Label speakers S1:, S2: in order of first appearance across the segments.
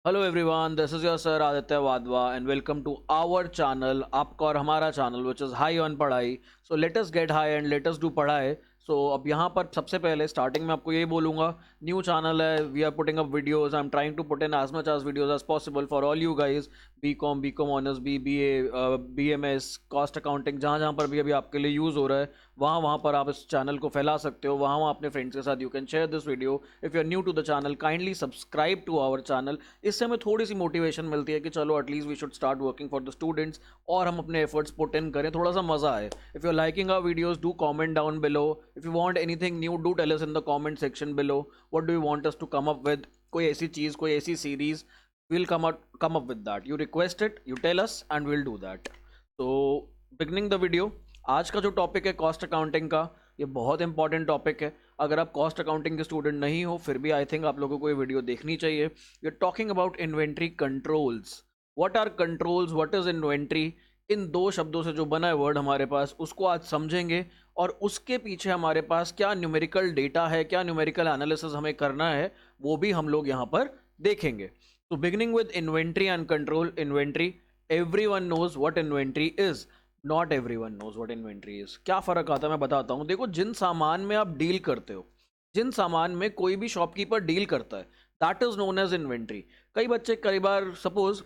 S1: Hello everyone, this is your sir Aditya Wadhwa and welcome to our channel, आपका और हमारा channel which is high on पढ़ाई। So let us get high and let us do पढ़ाई। So अब यहाँ पर सबसे पहले स्टार्टिंग में आपको यही बोलूँगा, न्यू चैनल है, we are putting up videos, I am trying to put in as much as videos as possible for all you guys. B com honours, BA, BMS, cost accounting, जहाँ जहाँ पर भी अभी आपके लिए यूज़ हो रहा है वहाँ वहाँ पर आप इस चैनल को फैला सकते हो। वहाँ वहाँ अपने फ्रेंड्स के साथ you can share this video. If you are new to the channel, kindly subscribe to our channel. इससे हमें थोड़ी सी मोटिवेशन मिलती है कि चलो at least we should start working for the students और हम अपने एफर्ट्स पुट इन करें, थोड़ा सा मजा आए। If you are liking our videos, do comment down below. If you want anything new, do tell us in the comment section below. What do you want us to come up with? कोई ऐसी चीज, कोई ऐसी series, we'll come up with that. You request it, you tell us, and we'll do that. So beginning the video, आज का जो topic है cost accounting का, ये बहुत इंपॉर्टेंट टॉपिक है। अगर आप कॉस्ट अकाउंटिंग के स्टूडेंट नहीं हो फिर भी आई थिंक आप लोगों को ये वीडियो देखनी चाहिए। We are talking about inventory controls. What are controls, what is inventory? इन दो शब्दों से जो बना है वर्ड हमारे पास, उसको आज समझेंगे और उसके पीछे हमारे पास क्या न्यूमेरिकल डेटा है, क्या न्यूमेरिकल एनालिसिस हमें करना है, वो भी हम लोग यहाँ पर देखेंगे। So beginning with inventory and control. Inventory, everyone knows what inventory is. Not everyone knows what inventory is. क्या फर्क आता है मैं बताता हूँ। देखो, जिन सामान में आप डील करते हो, जिन सामान में कोई भी शॉपकीपर डील करता है, that is known as inventory. कई बच्चे, कई बार सपोज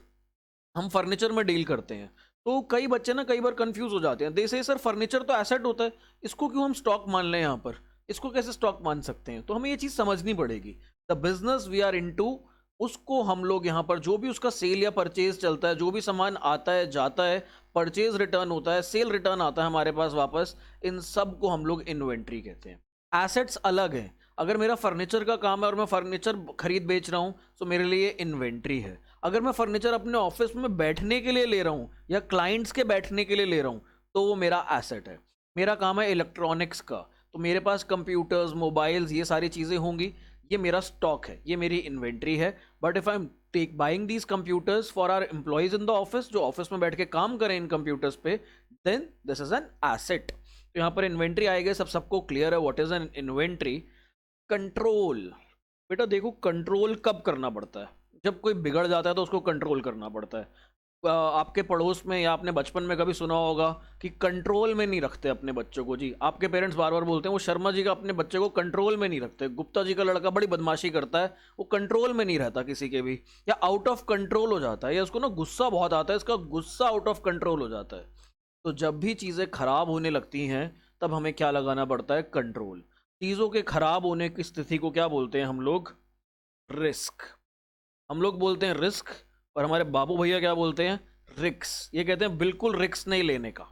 S1: हम फर्नीचर में डील करते हैं, तो कई बच्चे ना कई बार कंफ्यूज हो जाते हैं। दे से सर फर्नीचर तो एसेट होता है, इसको क्यों हम स्टॉक मान लें? यहाँ पर इसको कैसे स्टॉक मान सकते हैं? तो हमें ये चीज़ समझनी पड़ेगी। The business we are into, उसको हम लोग यहाँ पर जो भी उसका सेल या परचेज चलता है, जो भी सामान आता है जाता है, परचेज रिटर्न होता है, सेल रिटर्न आता है हमारे पास वापस, इन सब को हम लोग इन्वेंट्री कहते हैं। एसेट्स अलग हैं। अगर मेरा फर्नीचर का काम है और मैं फर्नीचर खरीद बेच रहा हूँ तो मेरे लिए इन्वेंट्री है। अगर मैं फर्नीचर अपने ऑफिस में बैठने के लिए ले रहा हूँ या क्लाइंट्स के बैठने के लिए ले रहा हूँ तो वो मेरा एसेट है। मेरा काम है इलेक्ट्रॉनिक्स का, तो मेरे पास कंप्यूटर्स, मोबाइल्स, ये सारी चीज़ें होंगी, ये मेरा स्टॉक है, ये मेरी इन्वेंट्री है। But if I am take buying these computers for our employees in the office, जो ऑफिस में बैठ के काम करें इन कंप्यूटर्स पे, then this is an asset. तो यहाँ पर इन्वेंट्री आएगा। सबको क्लियर है what is an inventory? Control, बेटा देखो, कंट्रोल कब करना पड़ता है? जब कोई बिगड़ जाता है तो उसको कंट्रोल करना पड़ता है। आपके पड़ोस में या आपने बचपन में कभी सुना होगा कि कंट्रोल में नहीं रखते अपने बच्चों को। जी, आपके पेरेंट्स बार बार बोलते हैं वो शर्मा जी का अपने बच्चे को कंट्रोल में नहीं रखते, गुप्ता जी का लड़का बड़ी बदमाशी करता है, वो कंट्रोल में नहीं रहता किसी के भी, या आउट ऑफ कंट्रोल हो जाता है, या उसको ना गुस्सा बहुत आता है, इसका गुस्सा आउट ऑफ कंट्रोल हो जाता है। तो जब भी चीज़ें खराब होने लगती हैं तब हमें क्या लगाना पड़ता है? कंट्रोल। चीज़ों के खराब होने की स्थिति को क्या बोलते हैं हम लोग? रिस्क। हम लोग बोलते हैं रिस्क, और हमारे बाबू भैया क्या बोलते हैं? रिक्स। ये कहते हैं बिल्कुल रिस्क नहीं लेने का,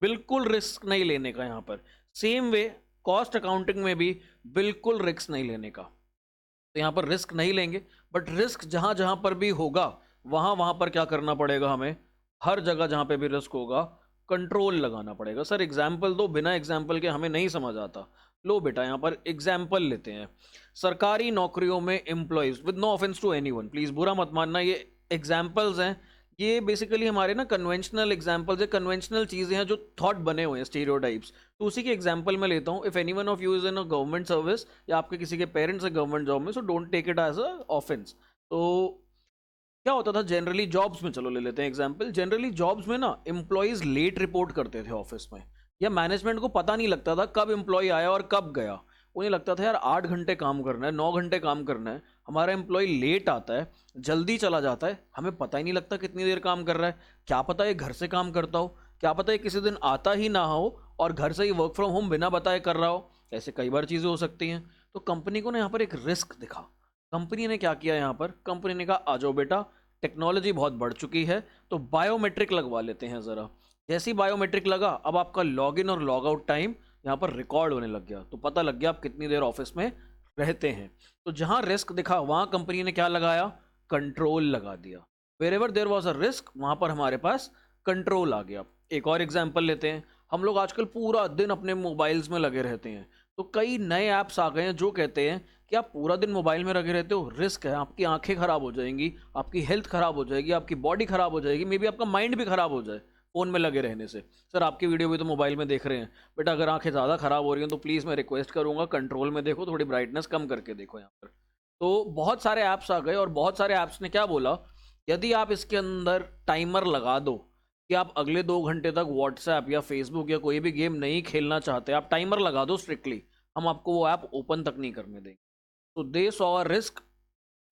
S1: बिल्कुल रिस्क नहीं लेने का। यहाँ पर सेम वे कॉस्ट अकाउंटिंग में भी बिल्कुल रिस्क नहीं लेने का। तो यहाँ पर रिस्क नहीं लेंगे, बट रिस्क जहाँ जहाँ पर भी होगा वहाँ वहाँ पर क्या करना पड़ेगा हमें? हर जगह जहाँ पे भी रिस्क होगा कंट्रोल लगाना पड़ेगा। सर एग्जाम्पल दो, बिना एग्जाम्पल के हमें नहीं समझ आता। लो बेटा, यहाँ पर एग्जाम्पल लेते हैं। सरकारी नौकरियों में employees, with no offence to anyone, please बुरा मत मानना, ये एग्जाम्पल्स हैं, ये बेसिकली हमारे ना कन्वेंशनल एग्जाम्पल्स है, कन्वेंशनल चीज़ें हैं जो थॉट बने हुए हैं, स्टीरियोटाइप्स। तो उसी की एग्जाम्पल मैं लेता हूँ। If any one of you is in a government service, या आपके किसी के पेरेंट्स है गवर्नमेंट जॉब में, so don't take it as a offence. तो क्या होता था जनरली जॉब्स में, चलो ले लेते हैं एग्जांपल, जनरली जॉब्स में ना एम्प्लॉयज लेट रिपोर्ट करते थे ऑफिस में, या मैनेजमेंट को पता नहीं लगता था कब एम्प्लॉय आया और कब गया। उन्हें लगता था यार 8 घंटे काम करना है, 9 घंटे काम करना है, हमारा एम्प्लॉय लेट आता है, जल्दी चला जाता है, हमें पता ही नहीं लगता कितनी देर काम कर रहा है। क्या पता ये घर से काम करता हो, क्या पता ये किसी दिन आता ही ना हो और घर से ही वर्क फ्रॉम होम बिना बताए कर रहा हो। ऐसे कई बार चीज़ें हो सकती हैं। तो कंपनी को ना यहाँ पर एक रिस्क दिखा। कंपनी ने क्या किया? यहाँ पर कंपनी ने कहा आ जाओ बेटा, टेक्नोलॉजी बहुत बढ़ चुकी है, तो बायोमेट्रिक लगवा लेते हैं ज़रा। जैसी बायोमेट्रिक लगा, अब आपका लॉगिन और लॉग आउट टाइम यहाँ पर रिकॉर्ड होने लग गया, तो पता लग गया आप कितनी देर ऑफिस में रहते हैं। तो जहाँ रिस्क दिखा वहाँ कंपनी ने क्या लगाया? कंट्रोल लगा दिया। Wherever there was a risk, वहाँ पर हमारे पास कंट्रोल आ गया। एक और एग्जाम्पल लेते हैं। हम लोग आजकल पूरा दिन अपने मोबाइल्स में लगे रहते हैं, तो कई नए ऐप्स आ गए हैं जो कहते हैं कि आप पूरा दिन मोबाइल में लगे रहते हो, रिस्क है, आपकी आंखें खराब हो जाएंगी, आपकी हेल्थ खराब हो जाएगी, आपकी बॉडी खराब हो जाएगी, मे बी आपका माइंड भी खराब हो जाए फ़ोन में लगे रहने से। सर आपकी वीडियो भी तो मोबाइल में देख रहे हैं बेटा, अगर आंखें ज़्यादा खराब हो रही हैं तो प्लीज़ मैं रिक्वेस्ट करूंगा कंट्रोल में देखो, थोड़ी ब्राइटनेस कम करके देखो यहाँ पर। तो बहुत सारे ऐप्स आ गए और बहुत सारे ऐप्स ने क्या बोला, यदि आप इसके अंदर टाइमर लगा दो कि आप अगले 2 घंटे तक व्हाट्सएप या फेसबुक या कोई भी गेम नहीं खेलना चाहते, आप टाइमर लगा दो स्ट्रिक्टली, हम आपको वो ऐप ओपन तक नहीं करने देंगे। तो they saw a risk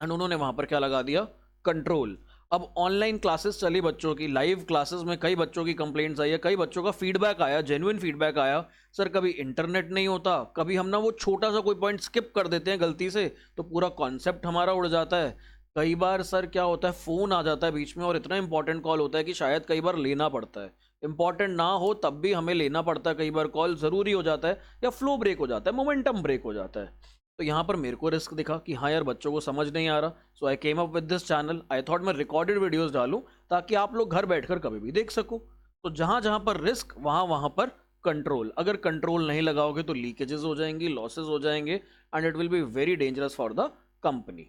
S1: and उन्होंने वहां पर क्या लगा दिया, कंट्रोल। अब ऑनलाइन क्लासेस चली बच्चों की, लाइव क्लासेस में कई बच्चों की कंप्लेंट्स आई है, कई बच्चों का फीडबैक आया, जेन्युइन फीडबैक आया, सर कभी इंटरनेट नहीं होता, कभी हम ना वो छोटा सा कोई पॉइंट स्किप कर देते हैं गलती से तो पूरा कॉन्सेप्ट हमारा उड़ जाता है। कई बार सर क्या होता है, फोन आ जाता है बीच में और इतना इंपॉर्टेंट कॉल होता है कि शायद कई बार लेना पड़ता है, इंपॉर्टेंट ना हो तब भी हमें लेना पड़ता है, कई बार कॉल जरूरी हो जाता है या फ्लो ब्रेक हो जाता है, मोमेंटम ब्रेक हो जाता है। तो यहाँ पर मेरे को रिस्क दिखा कि हाँ यार बच्चों को समझ नहीं आ रहा, so I came up with this channel. I thought मैं रिकॉर्डेड वीडियोस डालूं ताकि आप लोग घर बैठकर कभी भी देख सको। तो जहाँ जहाँ पर रिस्क वहाँ वहाँ पर कंट्रोल, अगर कंट्रोल नहीं लगाओगे तो लीकेजेस हो जाएंगी, लॉसेज हो जाएंगे and it will be very dangerous for the company.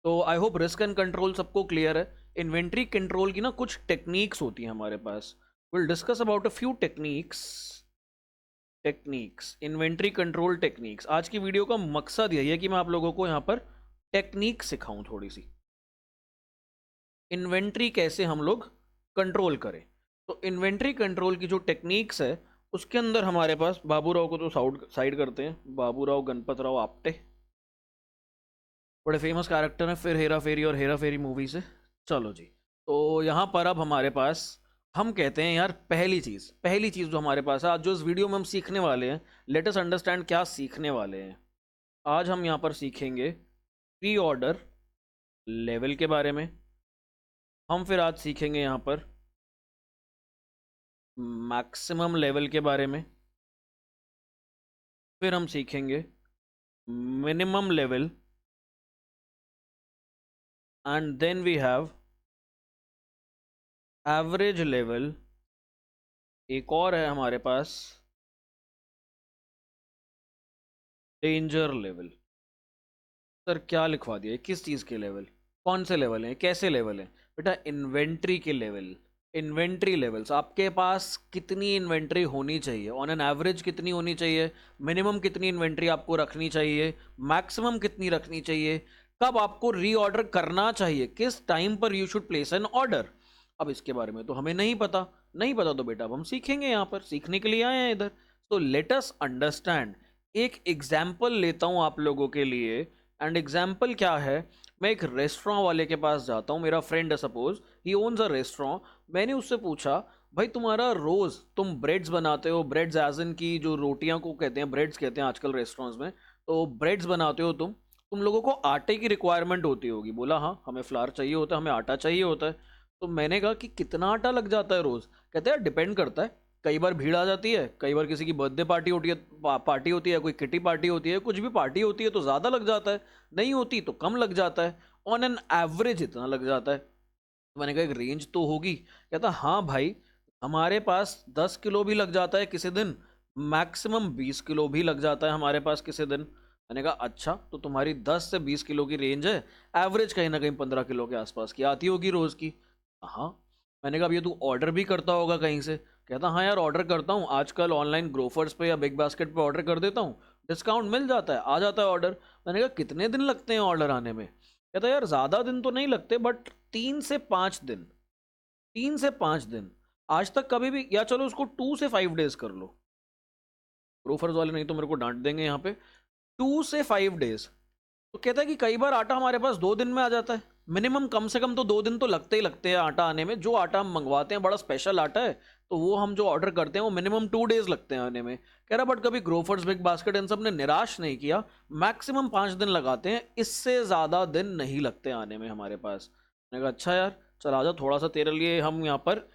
S1: तो I hope risk and control सबको क्लियर है। इन्वेंट्री कंट्रोल की ना कुछ टेक्निक्स होती हैं हमारे पास, will discuss about a few techniques inventory control techniques. आज की वीडियो का मकसद यही है कि मैं आप लोगों को यहाँ पर टेक्निक सिखाऊं थोड़ी सी, इन्वेंट्री कैसे हम लोग कंट्रोल करें। तो इन्वेंट्री कंट्रोल की जो टेक्निक्स है उसके अंदर हमारे पास, बाबूराव को तो साइड करते हैं, बाबूराव गणपत राव आप्टे बड़े फेमस कैरेक्टर हैं, फिर हेरा फेरी और हेरा फेरी मूवी से। चलो जी, तो यहाँ पर अब हमारे पास, हम कहते हैं यार पहली चीज़ जो हमारे पास है आज, जो इस वीडियो में हम सीखने वाले हैं, लेट अस अंडरस्टैंड क्या सीखने वाले हैं। आज हम यहाँ पर सीखेंगे प्री ऑर्डर लेवल के बारे में, हम फिर आज सीखेंगे यहाँ पर मैक्सिमम लेवल के बारे में, फिर हम सीखेंगे minimum level and then we have average level. एक और है हमारे पास डेंजर लेवल। सर क्या लिखवा दिया, किस चीज़ के लेवल, कौन से लेवल हैं, कैसे लेवल हैं? बेटा इन्वेंट्री के लेवल, इन्वेंट्री लेवल्स, आपके पास कितनी इन्वेंट्री होनी चाहिए, ऑन एन एवरेज कितनी होनी चाहिए, मिनिमम कितनी इन्वेंट्री आपको रखनी चाहिए, मैक्सिमम कितनी रखनी चाहिए, कब आपको रीऑर्डर करना चाहिए, किस टाइम पर you should place N order. अब इसके बारे में तो हमें नहीं पता, नहीं पता तो बेटा अब हम सीखेंगे, यहाँ पर सीखने के लिए आए हैं इधर। तो लेट अस अंडरस्टैंड। एक एग्जाम्पल लेता हूँ आप लोगों के लिए, एंड एग्जाम्पल क्या है, मैं एक रेस्टोरेंट वाले के पास जाता हूँ, मेरा फ्रेंड है suppose, he owns a restaurant. मैंने उससे पूछा, भाई तुम्हारा रोज तुम ब्रेड्स बनाते हो, ब्रेड्स एज इन की जो रोटियां को कहते हैं ब्रेड्स कहते हैं आजकल रेस्टोरेंट्स में, तो ब्रेड्स बनाते हो तुम लोगों को आटे की रिक्वायरमेंट होती होगी। बोला हाँ हमें फ्लावर चाहिए होता है, हमें आटा चाहिए होता है। तो मैंने कहा कि कितना आटा लग जाता है रोज? कहते हैं डिपेंड करता है, कई बार भीड़ आ जाती है, कई बार किसी की बर्थडे पार्टी होती है, पार्टी होती है, कोई किटी पार्टी होती है, कुछ भी पार्टी होती है तो ज़्यादा लग जाता है, नहीं होती तो कम लग जाता है, ऑन एन एवरेज इतना लग जाता है। तो मैंने कहा एक रेंज तो होगी। कहता हाँ भाई, हमारे पास 10 किलो भी लग जाता है किसी दिन, मैक्सिमम 20 किलो भी लग जाता है हमारे पास किसी दिन। मैंने कहा अच्छा, तो तुम्हारी 10 से 20 किलो की रेंज है, एवरेज कहीं ना कहीं 15 किलो के आसपास की आती होगी रोज की। हाँ। मैंने कहा अब ये तू ऑर्डर भी करता होगा कहीं से? कहता हाँ यार ऑर्डर करता हूँ, आजकल ऑनलाइन ग्रोफर्स पे या बिग बास्केट पे ऑर्डर कर देता हूँ, डिस्काउंट मिल जाता है, आ जाता है ऑर्डर। मैंने कहा कितने दिन लगते हैं ऑर्डर आने में? कहता यार ज़्यादा दिन तो नहीं लगते, बट 3 से 5 दिन, 3 से 5 दिन। आज तक कभी भी, या चलो उसको 2 से 5 डेज कर लो, ग्रोफर्स वाले नहीं तो मेरे को डांट देंगे यहाँ पे। 2 से 5 डेज। तो कहता है कि कई बार आटा हमारे पास 2 दिन में आ जाता है, मिनिमम कम से कम तो 2 दिन तो लगते ही लगते हैं आटा आने में। जो आटा हम मंगवाते हैं बड़ा स्पेशल आटा है, तो वो हम जो ऑर्डर करते हैं वो मिनिमम 2 डेज लगते हैं आने में। कह रहा बट कभी ग्रोफर्स बिग बास्केट इन सब ने निराश नहीं किया, मैक्सिमम 5 दिन लगाते हैं, इससे ज़्यादा दिन नहीं लगते आने में हमारे पास। मैंने कहा अच्छा यार, चल आजा थोड़ा सा तेरे लिए हम यहाँ पर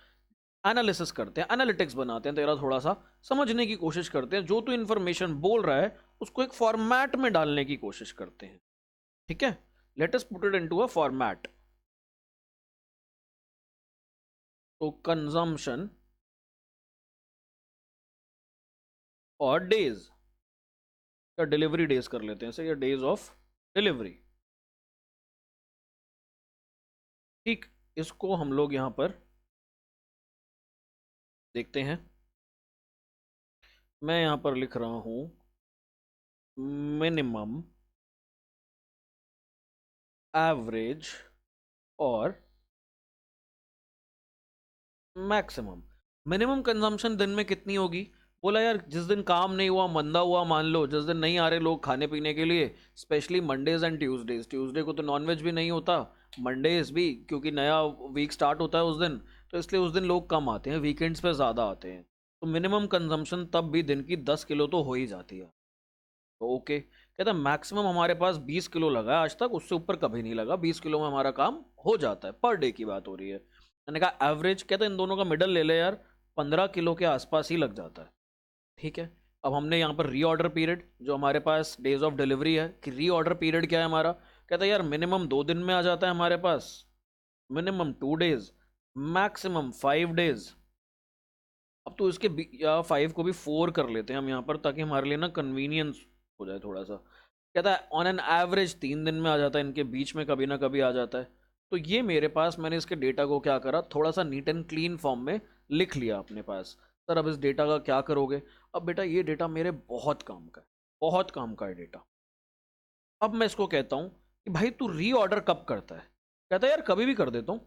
S1: एनालिसिस करते हैं, एनालिटिक्स बनाते हैं, तेरा थोड़ा सा समझने की कोशिश करते हैं, जो तू इन्फॉर्मेशन बोल रहा है उसको एक फॉर्मेट में डालने की कोशिश करते हैं। ठीक है, let us put it into a format. तो कंजम्पशन और डेज, या डिलीवरी डेज कर लेते हैं इसे, या डेज ऑफ डिलीवरी। ठीक, इसको हम लोग यहां पर देखते हैं। मैं यहां पर लिख रहा हूं मिनिमम एवरेज और मैक्सिमम। मिनिमम कंजम्पशन दिन में कितनी होगी? बोला यार जिस दिन काम नहीं हुआ, मंदा हुआ, मान लो जिस दिन नहीं आ रहे लोग खाने पीने के लिए, specially Mondays and Tuesdays, Tuesday को तो नॉनवेज भी नहीं होता, मंडेज भी क्योंकि नया वीक स्टार्ट होता है उस दिन, तो इसलिए उस दिन लोग कम आते हैं, वीकेंड्स पे ज़्यादा आते हैं। तो मिनिमम कंजम्पशन तब भी दिन की 10 किलो तो हो ही जाती है। तो ओके, कहता है मैक्सिमम हमारे पास 20 किलो लगा है आज तक, उससे ऊपर कभी नहीं लगा, 20 किलो में हमारा काम हो जाता है, पर डे की बात हो रही है। मैंने कहा एवरेज, कहता है इन दोनों का मिडल ले ले यार, 15 किलो के आसपास ही लग जाता है। ठीक है, अब हमने यहाँ पर रीऑर्डर पीरियड जो हमारे पास डेज ऑफ डिलीवरी है, कि रीऑर्डर पीरियड क्या है हमारा, कहता है यार मिनिमम 2 दिन में आ जाता है हमारे पास, मिनिमम 2 डेज, मैक्सिमम 5 डेज। अब तो इसके या 5 को भी 4 कर लेते हैं हम यहाँ पर, ताकि हमारे लिए ना कन्वीनियंस हो जाए थोड़ा सा। कहता है ऑन एन एवरेज 3 दिन में आ जाता है, इनके बीच में कभी ना कभी आ जाता है। तो ये मेरे पास, मैंने इसके डेटा को क्या करा, थोड़ा सा नीट एंड क्लीन फॉर्म में लिख लिया अपने पास। सर अब इस डेटा का क्या करोगे? अब बेटा ये डेटा मेरे बहुत काम का है, बहुत काम का है डेटा। अब मैं इसको कहता हूँ कि भाई तू रीऑर्डर कब करता है? कहता है यार कभी भी कर देता हूँ,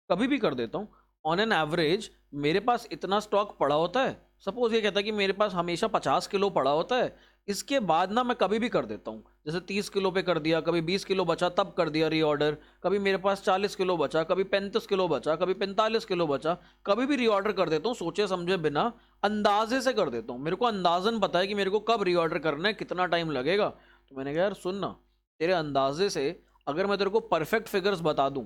S1: कभी भी कर देता हूँ। ऑन एन एवरेज मेरे पास इतना स्टॉक पड़ा होता है, सपोज ये कहता है कि मेरे पास हमेशा 50 किलो पड़ा होता है, इसके बाद ना मैं कभी भी कर देता हूँ, जैसे 30 किलो पे कर दिया, कभी 20 किलो बचा तब कर दिया रीऑर्डर, कभी मेरे पास 40 किलो बचा, कभी 35 किलो बचा, कभी 45 किलो बचा, कभी भी रीऑर्डर कर देता हूँ, सोचे समझे बिना, अंदाजे से कर देता हूँ। मेरे को अंदाजन पता है कि मेरे को कब रीऑर्डर करना है, कितना टाइम लगेगा। तो मैंने कहा यार सुन ना, तेरे अंदाजे से अगर मैं तेरे को परफेक्ट फिगर्स बता दूं,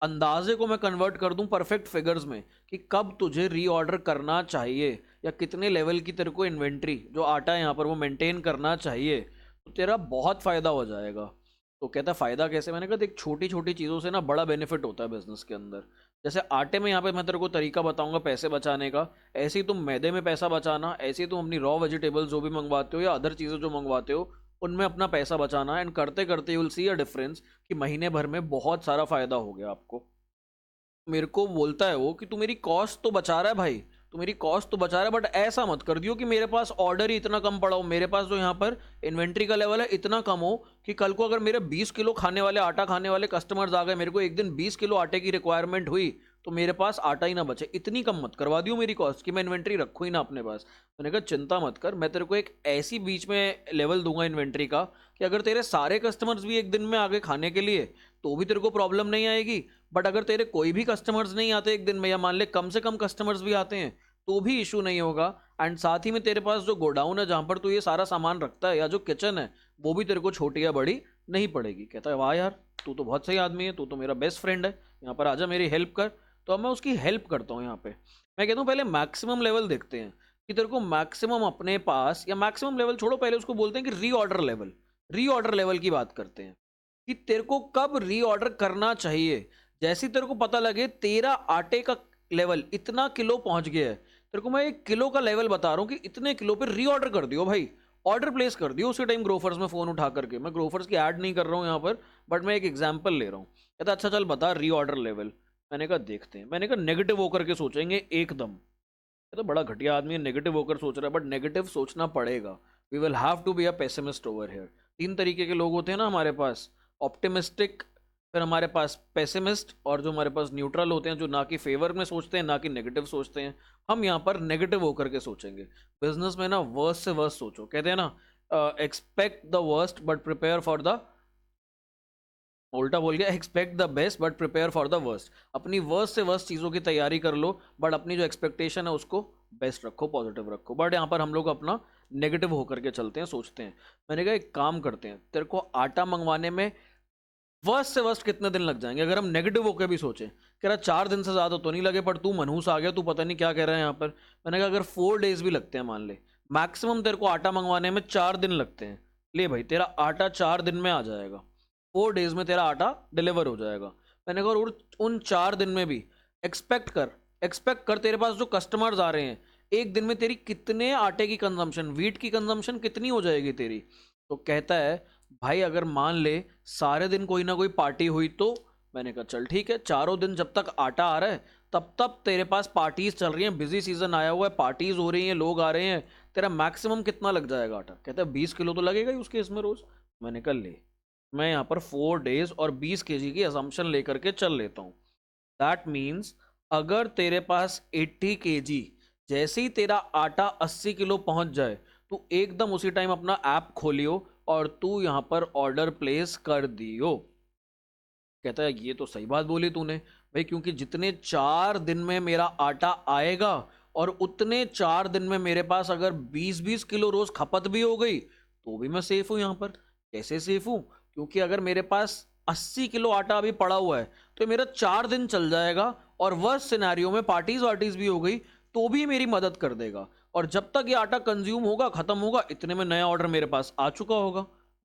S1: अंदाजे को मैं कन्वर्ट कर दूं परफेक्ट फिगर्स में, कि कब तुझे रीऑर्डर करना चाहिए या कितने लेवल की तेरे को इन्वेंट्री जो आटा है यहाँ पर वो मेंटेन करना चाहिए, तो तेरा बहुत फायदा हो जाएगा। तो कहता है फायदा कैसे? मैंने कहा देख, छोटी छोटी चीज़ों से ना बड़ा बेनिफिट होता है बिजनेस के अंदर। जैसे आटे में यहाँ पे मैं तेरे को तरीका बताऊंगा पैसे बचाने का, ऐसे ही तुम मैदे में पैसा बचाना, ऐसे ही तुम अपनी रॉ वेजिटेबल्स जो भी मंगवाते हो या अदर चीज़ें जो मंगवाते हो उनमें अपना पैसा बचाना, एंड करते करते you will C a difference कि महीने भर में बहुत सारा फायदा हो गया आपको। मेरे को बोलता है वो कि तू मेरी कॉस्ट तो बचा रहा है भाई, तू मेरी कॉस्ट तो बचा रहा है, बट ऐसा मत कर दियो कि मेरे पास ऑर्डर ही इतना कम पड़ा हो, मेरे पास जो यहाँ पर इन्वेंट्री का लेवल है इतना कम हो कि कल को अगर मेरे 20 किलो खाने वाले, आटा खाने वाले कस्टमर्स आ गए, मेरे को एक दिन 20 किलो आटे की रिक्वायरमेंट हुई, तो मेरे पास आटा ही ना बचे, इतनी कम मत करवा दियो मेरी कॉस्ट कि मैं इन्वेंट्री रखूँ ही ना अपने पास। मैंने कहा चिंता मत कर, मैं तेरे को एक ऐसी बीच में लेवल दूंगा इन्वेंट्री का कि अगर तेरे सारे कस्टमर्स भी एक दिन में आ गए खाने के लिए तो भी तेरे को प्रॉब्लम नहीं आएगी, बट अगर तेरे कोई भी कस्टमर्स नहीं आते एक दिन में, या मान ले कम से कम कस्टमर्स भी आते हैं, तो भी इशू नहीं होगा। एंड साथ ही में तेरे पास जो गोडाउन है जहां पर तू ये सारा सामान रखता है, या जो किचन है, वो भी तेरे को छोटी या बड़ी नहीं पड़ेगी। कहता है वाह यार, तू तो बहुत सही आदमी है, तू तो मेरा बेस्ट फ्रेंड है, यहाँ पर आजा मेरी हेल्प कर। तो अब मैं उसकी हेल्प करता हूँ यहाँ पे। मैं कहता हूँ पहले मैक्सिमम लेवल देखते हैं कि तेरे को मैक्सिमम अपने पास, या मैक्सिमम लेवल छोड़ो, पहले उसको बोलते हैं कि रीऑर्डर लेवल, रीऑर्डर लेवल की बात करते हैं कि तेरे को कब रीऑर्डर करना चाहिए। जैसे ही तेरे को पता लगे तेरा आटे का लेवल इतना किलो पहुंच गया है, तेरे को मैं 1 किलो का लेवल बता रहा हूँ कि इतने किलो पे रीऑर्डर कर दियो भाई, ऑर्डर प्लेस कर दियो उसी टाइम ग्रोफर्स में फ़ोन उठा करके। मैं ग्रोफर्स की ऐड नहीं कर रहा हूँ यहाँ पर, बट मैं एक एग्जाम्पल ले रहा हूँ। कहता अच्छा चल बता रीऑर्डर लेवल। मैंने कहा देखते हैं। मैंने कहा नेगेटिव होकर के सोचेंगे एकदम। कहता बड़ा घटिया आदमी है, नेगेटिव होकर सोच रहा है, बट नेगेटिव सोचना पड़ेगा। We will have to be a pessimist over here. 3 तरीके के लोग होते हैं ना हमारे पास, ऑप्टिमिस्टिक, फिर हमारे पास पेसिमिस्ट, और जो हमारे पास न्यूट्रल होते हैं, जो ना कि फेवर में सोचते हैं ना कि नेगेटिव सोचते हैं। हम यहाँ पर नेगेटिव होकर के सोचेंगे। बिजनेस में ना वर्स्ट से वर्स्ट सोचो, कहते हैं ना expect the worst but prepare for the, उल्टा बोल गया, expect the best but prepare for the worst. अपनी वर्स्ट से वर्स्ट चीज़ों की तैयारी कर लो, बट अपनी जो एक्सपेक्टेशन है उसको बेस्ट रखो, पॉजिटिव रखो। बट यहाँ पर हम लोग अपना नेगेटिव होकर के चलते हैं, सोचते हैं। मैंने कहा एक काम करते हैं, तेरे को आटा मंगवाने में वर्स्ट से वर्स्ट कितने दिन लग जाएंगे? अगर हम नेगेटिव होकर भी सोचें, कह रहा 4 दिन से ज़्यादा तो नहीं लगे, पर तू मनहूस आ गया, तू पता नहीं क्या कह रहा है यहाँ पर। मैंने कहा अगर 4 डेज भी लगते हैं, मान ले मैक्सिमम तेरे को आटा मंगवाने में 4 दिन लगते हैं, ले भाई तेरा आटा 4 दिन में आ जाएगा, 4 डेज में तेरा आटा डिलीवर हो जाएगा। मैंने कहा और उन 4 दिन में भी एक्सपेक्ट कर, एक्सपेक्ट कर तेरे पास जो कस्टमर्स आ रहे हैं, एक दिन में तेरी कितने आटे की कंजम्पशन, वीट की कंजम्पशन कितनी हो जाएगी तेरी। तो कहता है भाई अगर मान ले सारे दिन कोई ना कोई पार्टी हुई तो। मैंने कहा चल ठीक है, चारों दिन जब तक आटा आ रहा है तब तक तेरे पास पार्टीज चल रही हैं, बिजी सीजन आया हुआ है, पार्टीज हो रही हैं, लोग आ रहे हैं, तेरा मैक्सिमम कितना लग जाएगा आटा? कहता है 20 किलो तो लगेगा ही उसके इसमें रोज। मैंने कहा ले, मैं यहाँ पर 4 डेज और 20 केजी की असम्पशन लेकर के चल लेता हूँ। दैट मीन्स अगर तेरे पास 80 केजी, जैसे ही तेरा आटा 80 किलो पहुंच जाए, तू एकदम उसी टाइम अपना ऐप खोलियो और तू यहाँ पर ऑर्डर प्लेस कर दियो। कहता है ये तो सही बात बोली तूने भाई, क्योंकि जितने 4 दिन में मेरा आटा आएगा और उतने 4 दिन में मेरे पास अगर 20-20 किलो रोज खपत भी हो गई तो भी मैं सेफ हूं यहाँ पर। कैसे सेफ हूं? क्योंकि अगर मेरे पास 80 किलो आटा अभी पड़ा हुआ है तो मेरा 4 दिन चल जाएगा, और वर्स्ट सिनेरियो में पार्टीज वार्टीज भी हो गई तो भी मेरी मदद कर देगा। और जब तक ये आटा कंज्यूम होगा, खत्म होगा, इतने में नया ऑर्डर मेरे पास आ चुका होगा।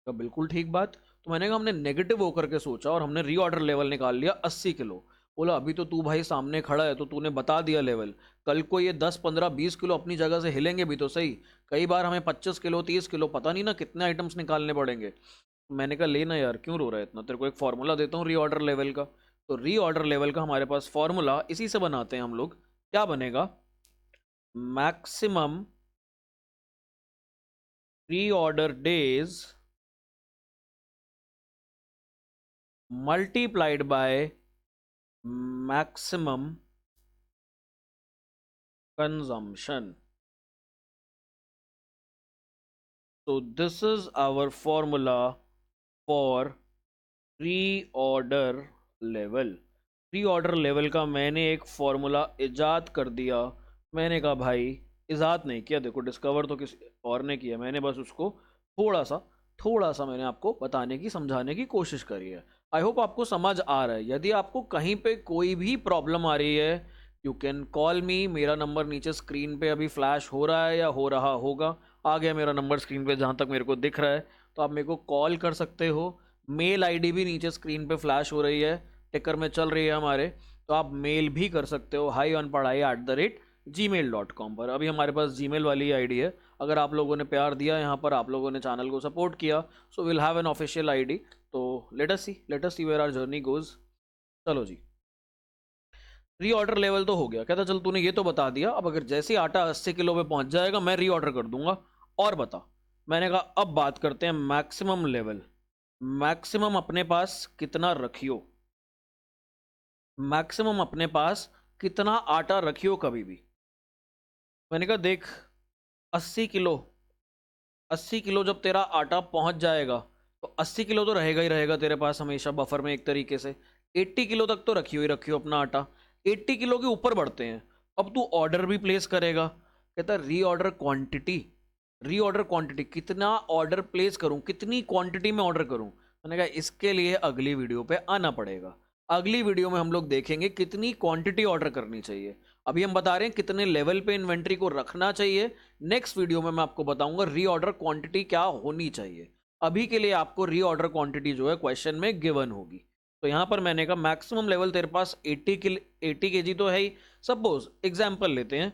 S1: तो बिल्कुल ठीक बात। तो मैंने कहा हमने नेगेटिव होकर के सोचा और हमने रीऑर्डर लेवल निकाल लिया 80 किलो। बोला अभी तो तू भाई सामने खड़ा है तो तूने बता दिया लेवल, कल को ये 10 15 20 किलो अपनी जगह से हिलेंगे भी तो सही। कई बार हमें 25 किलो 30 किलो पता नहीं ना कितने आइटम्स निकालने पड़ेंगे। मैंने कहा लेना यार, क्यों रो रहा है इतना, तेरे को एक फॉर्मूला देता हूँ रीऑर्डर लेवल का। तो रीऑर्डर लेवल का हमारे पास फॉर्मूला, इसी से बनाते हैं हम लोग। क्या बनेगा? Maximum reorder days multiplied by maximum consumption. So this is our formula for pre-order level. Pre-order level का मैंने एक फॉर्मूला इजाद कर दिया। मैंने कहा भाई, इजाद नहीं किया, देखो डिस्कवर तो किसी और ने किया, मैंने बस उसको थोड़ा सा मैंने आपको बताने की, समझाने की कोशिश करी है। आई होप आपको समझ आ रहा है। यदि आपको कहीं पे कोई भी प्रॉब्लम आ रही है, यू कैन कॉल मी। मेरा नंबर नीचे स्क्रीन पे अभी फ्लैश हो रहा है या हो रहा होगा, आ गया मेरा नंबर स्क्रीन पे जहाँ तक मेरे को दिख रहा है, तो आप मेरे को कॉल कर सकते हो। मेल आईडी भी नीचे स्क्रीन पे फ्लैश हो रही है, टिकर में चल रही है हमारे, तो आप मेल भी कर सकते हो highonpadhai@gmail.com पर। अभी हमारे पास जीमेल वाली आईडी है। अगर आप लोगों ने प्यार दिया यहाँ पर, आप लोगों ने चैनल को सपोर्ट किया, so will have an official ID. तो let us see where our journey goes. चलो जी, री ऑर्डर लेवल तो हो गया। कहता चल तूने ये तो बता दिया, अब अगर जैसे ही आटा 80 किलो पे पहुंच जाएगा मैं री ऑर्डर कर दूंगा, और बता। मैंने कहा अब बात करते हैं मैक्सिमम लेवल। मैक्सिमम अपने पास कितना रखियो, मैक्सिमम अपने पास कितना आटा रखियो कभी भी। मैंने कहा देख, 80 किलो 80 किलो जब तेरा आटा पहुंच जाएगा तो 80 किलो तो रहेगा ही रहेगा तेरे पास हमेशा बफर में एक तरीके से। 80 किलो तक तो रखियो अपना आटा। 80 किलो के ऊपर बढ़ते हैं, अब तू ऑर्डर भी प्लेस करेगा। कहता री ऑर्डर क्वांटिटी, री ऑर्डर क्वांटिटी कितना ऑर्डर प्लेस करूं, कितनी क्वांटिटी में ऑर्डर करूं। मैंने कहा इसके लिए अगली वीडियो पे आना पड़ेगा। अगली वीडियो में हम लोग देखेंगे कितनी क्वांटिटी ऑर्डर करनी चाहिए। अभी हम बता रहे हैं कितने लेवल पे इन्वेंट्री को रखना चाहिए। नेक्स्ट वीडियो में मैं आपको बताऊंगा री ऑर्डर क्वांटिटी क्या होनी चाहिए। अभी के लिए आपको री ऑर्डर क्वांटिटी जो है क्वेश्चन में गिवन होगी। तो यहां पर मैंने कहा मैक्सिमम लेवल तेरे पास 80 केजी तो है ही। सपोज एग्जाम्पल लेते हैं,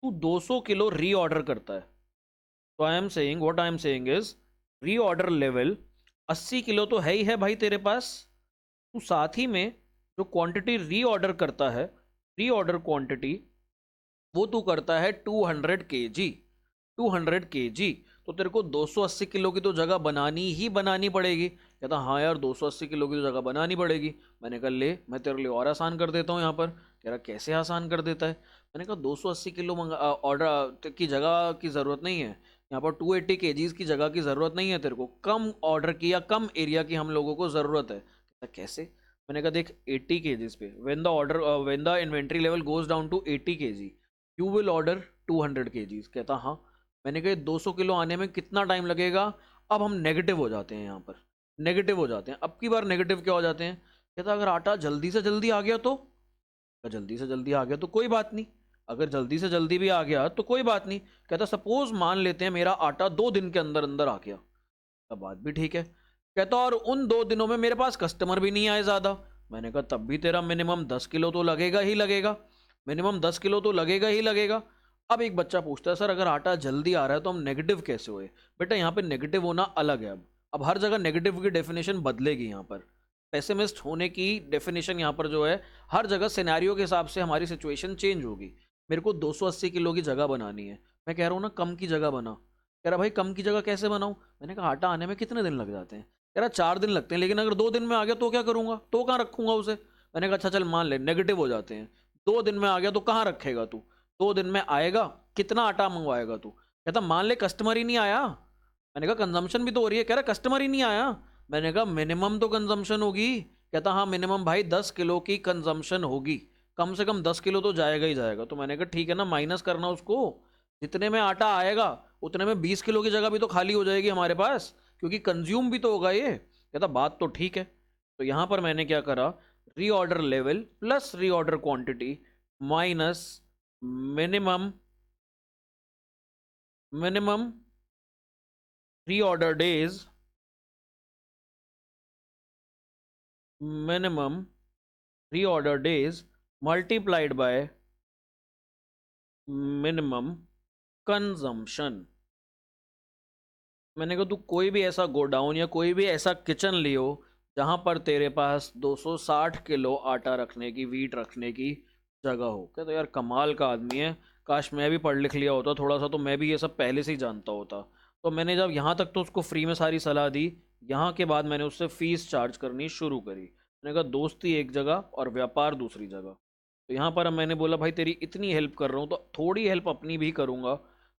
S1: तू 200 किलो री ऑर्डर करता है, तो I am saying, what I am saying is, री ऑर्डर लेवल 80 किलो तो है ही है भाई तेरे पास। तू साथ ही में जो क्वांटिटी री ऑर्डर करता है, री ऑर्डर क्वांटिटी वो तू करता है 200 केजी। 200 केजी तो तेरे को 280 किलो की तो जगह बनानी ही बनानी पड़ेगी। कहता हाँ यार 280 किलो की तो जगह बनानी पड़ेगी। मैंने कहा ले मैं तेरे लिए और आसान कर देता हूँ यहाँ पर। कह रहा कैसे आसान कर देता है? मैंने कहा 280 किलो ऑर्डर की जगह की ज़रूरत नहीं है, यहाँ पर 280 केजीज की जगह की ज़रूरत नहीं है तेरे को, कम ऑर्डर की या कम एरिया की हम लोगों को ज़रूरत है। कहता कैसे? मैंने कहा देख 80 केजीज पे when the inventory level goes down to 80 kg you will order 200 kgs. कहता हाँ। मैंने कहा 200 किलो आने में कितना टाइम लगेगा? अब हम नेगेटिव हो जाते हैं यहाँ पर, नेगेटिव हो जाते हैं। अब की बार नेगेटिव क्या हो जाते हैं? कहता अगर आटा जल्दी से जल्दी आ गया तो? जल्दी से जल्दी आ गया तो कोई बात नहीं, अगर जल्दी से जल्दी भी आ गया तो कोई बात नहीं। कहता सपोज मान लेते हैं मेरा आटा 2 दिन के अंदर अंदर आ गया, तब बात भी ठीक है। कहता और उन 2 दिनों में मेरे पास कस्टमर भी नहीं आए ज़्यादा। मैंने कहा तब भी तेरा मिनिमम 10 किलो तो लगेगा ही लगेगा, मिनिमम 10 किलो तो लगेगा ही लगेगा। अब एक बच्चा पूछता है सर अगर आटा जल्दी आ रहा है तो हम नेगेटिव कैसे हुए? बेटा यहाँ पे नेगेटिव होना अलग है। अब हर जगह नेगेटिव की डेफिनेशन बदलेगी। यहाँ पर पेसिमिस्ट होने की डेफिनेशन यहाँ पर जो है, हर जगह सिनेरियो के हिसाब से हमारी सिचुएशन चेंज होगी। मेरे को 280 किलो की जगह बनानी है, मैं कह रहा हूँ ना कम की जगह बना। कह रहा भाई कम की जगह कैसे बनाऊँ? मैंने कहा आटा आने में कितने दिन लग जाते हैं? कह रहा 4 दिन लगते हैं, लेकिन अगर 2 दिन में आ गया तो क्या करूंगा, तो कहाँ रखूंगा उसे। मैंने कहा अच्छा चल मान ले नेगेटिव हो जाते हैं, 2 दिन में आ गया तो कहाँ रखेगा तू, 2 दिन में आएगा, कितना आटा मंगवाएगा तू। कहता मान ले कस्टमर ही नहीं आया। मैंने कहा कंजम्पशन भी तो हो रही है। कह रहा कस्टमर ही नहीं आया। मैंने कहा मिनिमम तो कंजम्पशन होगी। कहता हाँ मिनिमम भाई 10 किलो की कंजम्पशन होगी, कम से कम 10 किलो तो जाएगा ही जाएगा। तो मैंने कहा ठीक है ना, माइनस करना उसको, जितने में आटा आएगा उतने में 20 किलो की जगह भी तो खाली हो जाएगी हमारे पास, क्योंकि कंज्यूम भी तो होगा ये। कहता बात तो ठीक है। तो यहां पर मैंने क्या करा, reorder level plus reorder quantity minus minimum minimum reorder days minimum reorder days multiplied by minimum consumption. मैंने कहा तू कोई भी ऐसा गोडाउन या कोई भी ऐसा किचन लियो जहां पर तेरे पास 260 किलो आटा रखने की, वीट रखने की जगह हो। कहते तो यार कमाल का आदमी है, काश मैं भी पढ़ लिख लिया होता थोड़ा सा, तो मैं भी ये सब पहले से ही जानता होता। तो मैंने जब यहाँ तक तो उसको फ्री में सारी सलाह दी, यहाँ के बाद मैंने उससे फीस चार्ज करनी शुरू करी। मैंने कहा दोस्ती एक जगह और व्यापार दूसरी जगह। तो यहाँ पर अब मैंने बोला भाई तेरी इतनी हेल्प कर रहा हूँ तो थोड़ी हेल्प अपनी भी करूँगा।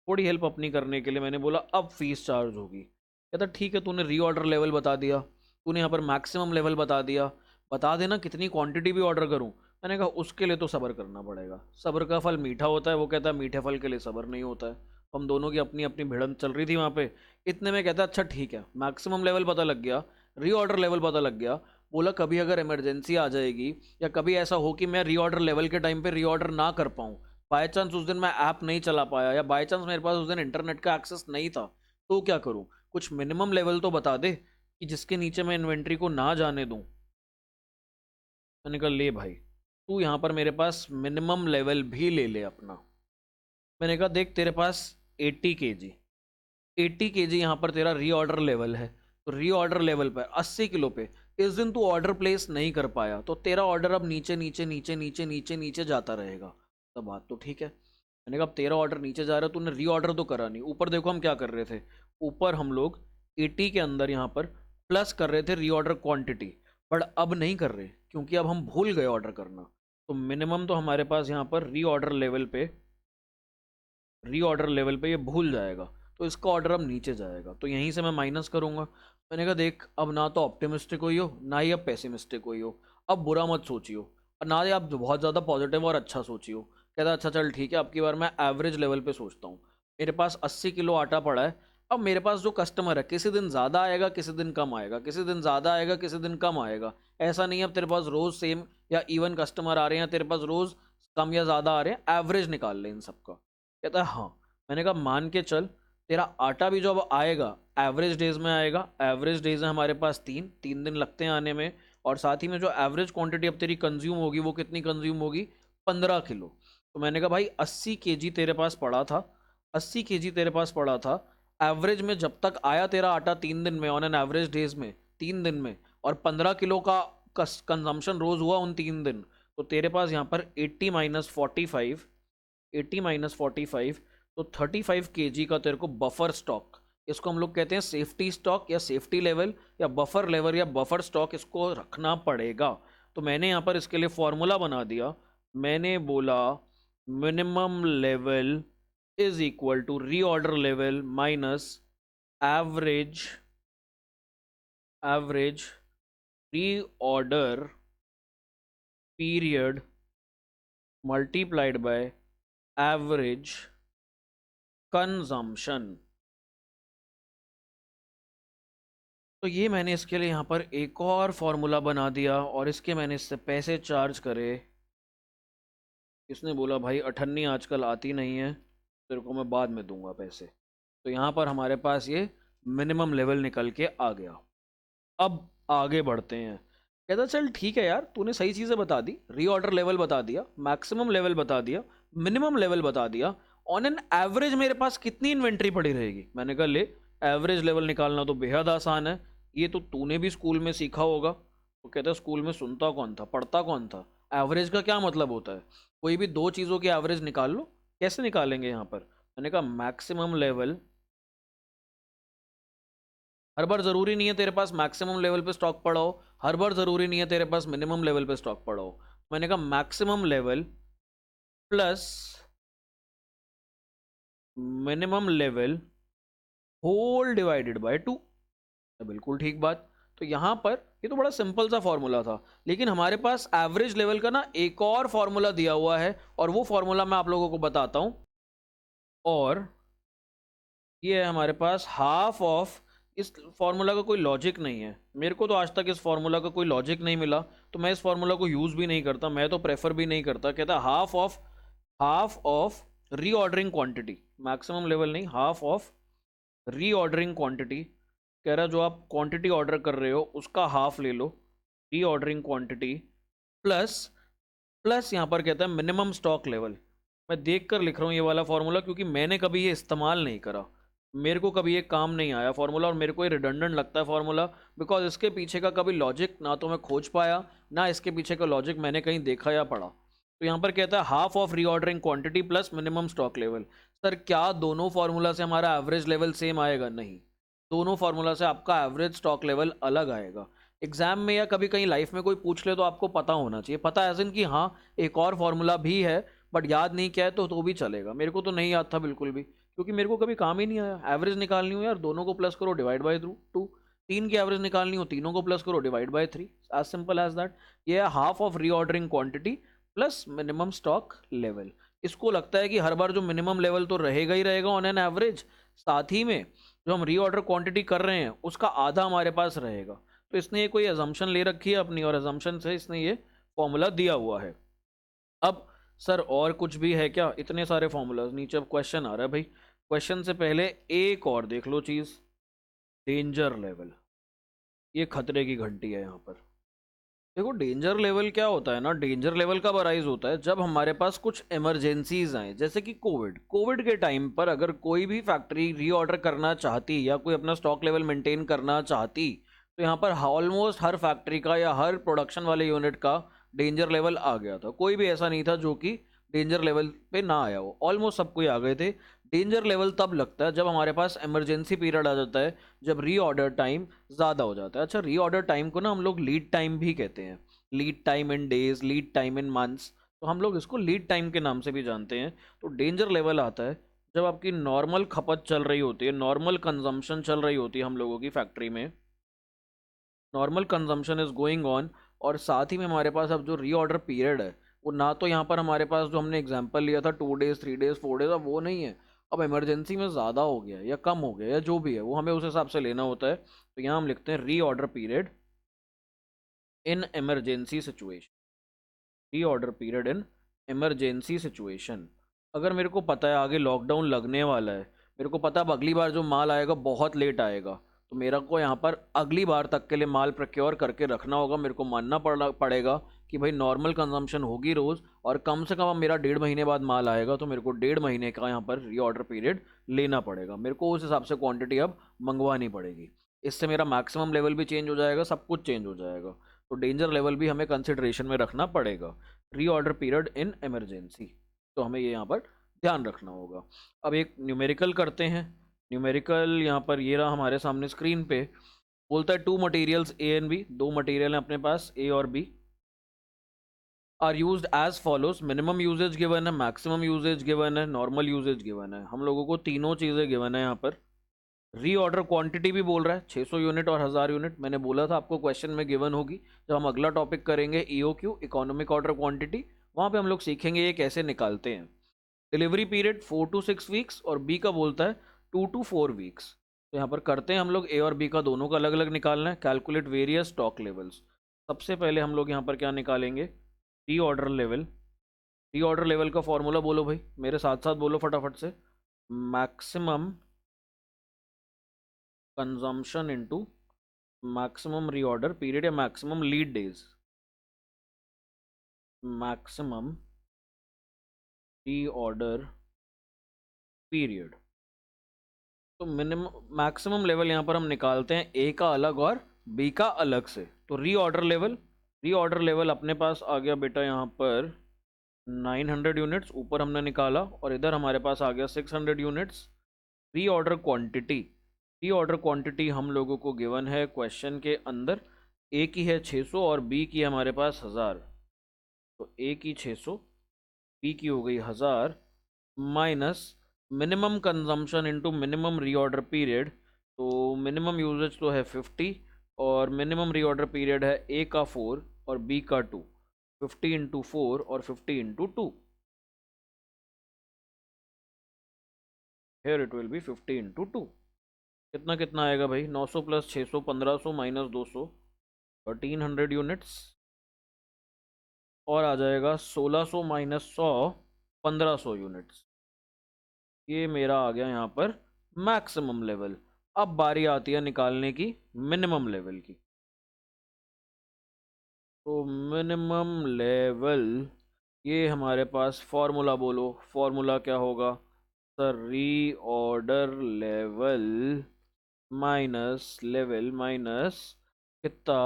S1: थोड़ी हेल्प अपनी करने के लिए मैंने बोला अब फीस चार्ज होगी। कहता ठीक है, तूने रीऑर्डर लेवल बता दिया, तूने यहाँ पर मैक्सिमम लेवल बता दिया, बता देना कितनी क्वांटिटी भी ऑर्डर करूँ। मैंने कहा उसके लिए तो सब्र करना पड़ेगा, सब्र का फल मीठा होता है। वो कहता है मीठे फल के लिए सब्र नहीं होता है। हम दोनों की अपनी अपनी भिड़ंत चल रही थी वहाँ पे। इतने में कहता है अच्छा ठीक है, मैक्सिमम लेवल पता लग गया, रीऑर्डर लेवल पता लग गया। बोला कभी अगर इमरजेंसी आ जाएगी या कभी ऐसा हो कि मैं रीऑर्डर लेवल के टाइम पे रीऑर्डर ना कर पाऊँ, बाय चांस उस दिन मैं ऐप नहीं चला पाया या बाय चांस मेरे पास उस दिन इंटरनेट का एक्सेस नहीं था, तो क्या करूँ। कुछ मिनिमम लेवल तो बता दे कि जिसके नीचे मैं इन्वेंट्री को ना जाने दूँ। मैंने कहा ले भाई, तू यहाँ पर मेरे पास मिनिमम लेवल भी ले ले अपना। मैंने कहा देख तेरे पास 80 kg, 80 kg यहाँ पर तेरा रीऑर्डर लेवल है। तो रीऑर्डर लेवल पर 80 किलो पे इस दिन तू ऑर्डर प्लेस नहीं कर पाया, तो तेरा ऑर्डर अब नीचे नीचे नीचे नीचे नीचे नीचे जाता रहेगा। तो बात तो ठीक है। मैंने कहा अब तेरा ऑर्डर नीचे जा रहा है, तूने रीऑर्डर तो करा नहीं। ऊपर देखो हम क्या कर रहे थे, ऊपर हम लोग 80 के अंदर यहाँ पर प्लस कर रहे थे रीऑर्डर क्वांटिटी, बट अब नहीं कर रहे क्योंकि अब हम भूल गए ऑर्डर करना। तो मिनिमम तो हमारे पास यहाँ पर रीऑर्डर लेवल पे ये भूल जाएगा, तो इसका ऑर्डर अब नीचे जाएगा। तो यहीं से मैं माइनस करूंगा। मैंने कहा देख अब ना तो ऑप्टिमिस्टिक हुई हो ना ही अब पेसिमिस्टिक हुई हो, अब बुरा मत सोचियो और ना ही आप बहुत ज़्यादा पॉजिटिव और अच्छा सोचियो। कहता अच्छा चल ठीक है, अब की बार मैं एवरेज लेवल पे सोचता हूँ। मेरे पास 80 किलो आटा पड़ा है। अब मेरे पास जो कस्टमर है किसी दिन ज़्यादा आएगा, किसी दिन कम आएगा, किसी दिन ज़्यादा आएगा, किसी दिन कम आएगा। ऐसा नहीं है अब तेरे पास रोज़ सेम या इवन कस्टमर आ रहे हैं, तेरे पास रोज़ कम या ज़्यादा आ रहे हैं, एवरेज निकाल ले इन सबका। कहता है हाँ। मैंने कहा मान के चल तेरा आटा भी जो अब आएगा एवरेज डेज में आएगा। एवरेज डेज है हमारे पास 3 दिन लगते हैं आने में। और साथ ही में जो एवरेज क्वांटिटी अब तेरी कंज्यूम होगी वो कितनी कंज्यूम होगी, 15 किलो। तो मैंने कहा भाई 80 kg तेरे पास पड़ा था, 80 kg तेरे पास पड़ा था। एवरेज में जब तक आया तेरा आटा 3 दिन में, ऑन एन एवरेज डेज में 3 दिन में, और 15 किलो का कंजम्पशन रोज हुआ उन 3 दिन, तो तेरे पास यहाँ पर 80 - 45 तो 35 kg का तेरे को बफर स्टॉक, इसको हम लोग कहते हैं सेफ्टी स्टॉक या सेफ्टी लेवल या बफर लेवल या बफर स्टॉक, इसको रखना पड़ेगा। तो मैंने यहाँ पर इसके लिए फॉर्मूला बना दिया। मैंने बोला minimum level is equal to reorder level minus average average reorder period multiplied by average consumption. तो ये मैंने इसके लिए यहाँ पर एक और फॉर्मूला बना दिया और इसके मैंने इससे पैसे चार्ज करे। इसने बोला भाई अठन्नी आजकल आती नहीं है, तेरे को मैं बाद में दूंगा पैसे। तो यहाँ पर हमारे पास ये मिनिमम लेवल निकल के आ गया। अब आगे बढ़ते हैं। कहता चल ठीक है यार, तूने सही चीज़ें बता दी, रीऑर्डर लेवल बता दिया, मैक्सिमम लेवल बता दिया, मिनिमम लेवल बता दिया, ऑन एन एवरेज मेरे पास कितनी इन्वेंट्री पड़ी रहेगी। मैंने कहा ले, एवरेज लेवल निकालना तो बेहद आसान है, ये तो तूने भी स्कूल में सीखा होगा। तो कहता स्कूल में सुनता कौन था, पढ़ता कौन था, एवरेज का क्या मतलब होता है, कोई भी दो चीज़ों की एवरेज निकाल लो। कैसे निकालेंगे यहाँ पर। मैंने कहा मैक्सिमम लेवल हर बार ज़रूरी नहीं है तेरे पास मैक्सिमम लेवल पे स्टॉक पड़ा हो, हर बार ज़रूरी नहीं है तेरे पास मिनिमम लेवल पे स्टॉक पड़ा हो। मैंने कहा maximum level plus minimum level whole divided by 2। बिल्कुल ठीक बात। तो यहाँ पर ये तो बड़ा सिंपल सा फॉर्मूला था, लेकिन हमारे पास एवरेज लेवल का ना एक और फॉर्मूला दिया हुआ है, और वो फॉर्मूला मैं आप लोगों को बताता हूँ। और ये है हमारे पास हाफ ऑफ, इस फॉर्मूला का कोई लॉजिक नहीं है, मेरे को तो आज तक इस फॉर्मूला का कोई लॉजिक नहीं मिला, तो मैं इस फॉर्मूला को यूज़ भी नहीं करता, मैं तो प्रेफर भी नहीं करता। कहता half of reordering quantity, maximum level नहीं, हाफ ऑफ रीऑर्डरिंग क्वांटिटी। कह रहा जो आप क्वांटिटी ऑर्डर कर रहे हो उसका हाफ ले लो, रीऑर्डरिंग क्वांटिटी प्लस, यहाँ पर कहता है मिनिमम स्टॉक लेवल। मैं देख कर लिख रहा हूँ ये वाला फॉर्मूला, क्योंकि मैंने कभी ये इस्तेमाल नहीं करा, मेरे को कभी ये काम नहीं आया फॉर्मूला, और मेरे को ये रिडंडेंट लगता है फॉर्मूला, बिकॉज इसके पीछे का कभी लॉजिक ना तो मैं खोज पाया, ना इसके पीछे का लॉजिक मैंने कहीं देखा या पढ़ा। तो यहाँ पर कहता है half of reordering quantity plus minimum stock level. Sir क्या दोनों फार्मूला से हमारा एवरेज लेवल सेम आएगा? नहीं, दोनों फार्मूला से आपका एवरेज स्टॉक लेवल अलग आएगा। एग्जाम में या कभी कहीं लाइफ में कोई पूछ ले तो आपको पता होना चाहिए, पता एज इन कि हाँ एक और फॉर्मूला भी है, बट याद नहीं क्या है तो भी चलेगा। मेरे को तो नहीं याद था बिल्कुल भी, क्योंकि मेरे को कभी काम ही नहीं आया। एवरेज निकालनी हो यार, दोनों को प्लस करो, डिवाइड बाय 2। तीन की एवरेज निकालनी हो, तीनों को प्लस करो, divide by 3, as simple as that. ये है half of reordering quantity plus minimum stock level. इसको लगता है कि हर बार जो मिनिमम लेवल तो रहेगा ही रहेगा ऑन एन एवरेज, साथ ही में जो हम रीऑर्डर क्वांटिटी कर रहे हैं उसका आधा हमारे पास रहेगा। तो इसने ये कोई अजम्पशन ले रखी है अपनी, और अजम्पशन से इसने ये फॉर्मूला दिया हुआ है। अब सर और कुछ भी है क्या? इतने सारे फॉर्मूलाज, नीचे अब क्वेश्चन आ रहा है भाई। क्वेश्चन से पहले एक और देख लो चीज़, डेंजर लेवल। ये खतरे की घंटी है यहाँ पर। देखो डेंजर लेवल क्या होता है ना, डेंजर लेवल कब अराइज होता है? जब हमारे पास कुछ इमरजेंसीज आए, जैसे कि कोविड के टाइम पर अगर कोई भी फैक्ट्री रीऑर्डर करना चाहती या कोई अपना स्टॉक लेवल मेंटेन करना चाहती, तो यहाँ पर ऑलमोस्ट हर फैक्ट्री का या हर प्रोडक्शन वाले यूनिट का डेंजर लेवल आ गया था। कोई भी ऐसा नहीं था जो कि डेंजर लेवल पे ना आया हो, ऑलमोस्ट सबको ही आ गए थे। डेंजर लेवल तब लगता है जब हमारे पास इमरजेंसी पीरियड आ जाता है, जब रीऑर्डर टाइम ज़्यादा हो जाता है। अच्छा, रीऑर्डर टाइम को ना हम लोग लीड टाइम भी कहते हैं, lead time in days, lead time in months, तो हम लोग इसको लीड टाइम के नाम से भी जानते हैं। तो डेंजर लेवल आता है जब आपकी नॉर्मल खपत चल रही होती है, नॉर्मल कंजम्पशन चल रही होती है हम लोगों की फैक्ट्री में, normal consumption is going on, और साथ ही में हमारे पास अब जो रीऑर्डर पीरियड है वो ना तो यहाँ पर हमारे पास जो हमने एग्जांपल लिया था 2 डेज 3 डेज 4 डेज, अब वो नहीं है, अब इमरजेंसी में ज़्यादा हो गया या कम हो गया या जो भी है वो हमें उस हिसाब से लेना होता है। तो यहाँ हम लिखते हैं reorder period in emergency situation, reorder period in emergency situation. अगर मेरे को पता है आगे लॉकडाउन लगने वाला है, मेरे को पता है अब अगली बार जो माल आएगा बहुत लेट आएगा, तो मेरा को यहाँ पर अगली बार तक के लिए माल प्रोक्योर करके रखना होगा। मेरे को मानना पड़ेगा कि भाई नॉर्मल कंजम्पशन होगी रोज़, और कम से कम अब मेरा 1.5 महीने बाद माल आएगा, तो मेरे को 1.5 महीने का यहाँ पर रीऑर्डर पीरियड लेना पड़ेगा। मेरे को उस हिसाब से क्वांटिटी अब मंगवानी पड़ेगी। इससे मेरा मैक्सिमम लेवल भी चेंज हो जाएगा, सब कुछ चेंज हो जाएगा। तो डेंजर लेवल भी हमें कंसिडरेशन में रखना पड़ेगा। रीऑर्डर पीरियड इन इमरजेंसी, तो हमें ये यहाँ पर ध्यान रखना होगा। अब एक न्यूमेरिकल करते हैं। न्यूमेरिकल यहाँ पर ये रहा हमारे सामने स्क्रीन पे, बोलता है 2 materials A and B, 2 material हैं अपने पास ए और B, are used as follows. Minimum usages given है, मैक्सिमम यूजेज गिवन है, नॉर्मल यूजेज गिवन है। हम लोगों को तीनों चीज़ें गिवन है यहाँ पर। रीऑर्डर क्वांटिटी भी बोल रहा है 600 यूनिट और 1000 यूनिट। मैंने बोला था आपको क्वेश्चन में गिवन होगी। जब हम अगला टॉपिक करेंगे ईओक्यू, इकोनॉमिक ऑर्डर क्वांटिटी, वहाँ पे हम लोग सीखेंगे ये कैसे निकालते हैं। डिलीवरी पीरियड 4 to 6 वीक्स, और बी का बोलता है 2 to 4 वीक्स। तो यहाँ पर करते हैं हम लोग ए और बी का दोनों का अलग अलग निकालना है। Calculate various stock levels. सबसे पहले हम लोग यहाँ पर क्या निकालेंगे? Reorder level. रीऑर्डर लेवल का फॉर्मूला बोलो भाई, मेरे साथ साथ बोलो फटाफट से। Maximum consumption into maximum reorder period या maximum lead days, maximum reorder period. तो मिनिमम मैक्सिमम लेवल यहाँ पर हम निकालते हैं ए का अलग और बी का अलग से। तो रीऑर्डर लेवल अपने पास आ गया बेटा यहाँ पर 900 यूनिट्स, ऊपर हमने निकाला, और इधर हमारे पास आ गया 600 यूनिट्स। रीऑर्डर क्वांटिटी री ऑर्डर क्वांटिटी हम लोगों को गिवन है क्वेश्चन के अंदर, ए की है 600 और बी की है हमारे पास 1000। तो ए की 600, बी की हो गई 1000, minus minimum consumption into minimum reorder period. तो मिनिमम यूजेज तो है 50 और मिनिमम रीऑर्डर पीरियड है ए का 4 और बी का 2। 50 इंटू 4 और 50 into 2, here it will be 50 into 2। कितना कितना आएगा भाई, 900 प्लस 600 1500 माइनस 200 1300 यूनिट्स, और आ जाएगा 1600 माइनस 100 1500 यूनिट्स। ये मेरा आ गया यहाँ पर मैक्सिमम लेवल। अब बारी आती है निकालने की मिनिमम लेवल की। तो मिनिमम लेवल, ये हमारे पास फॉर्मूला बोलो, फॉर्मूला क्या होगा sir, reorder level minus level minus कितना,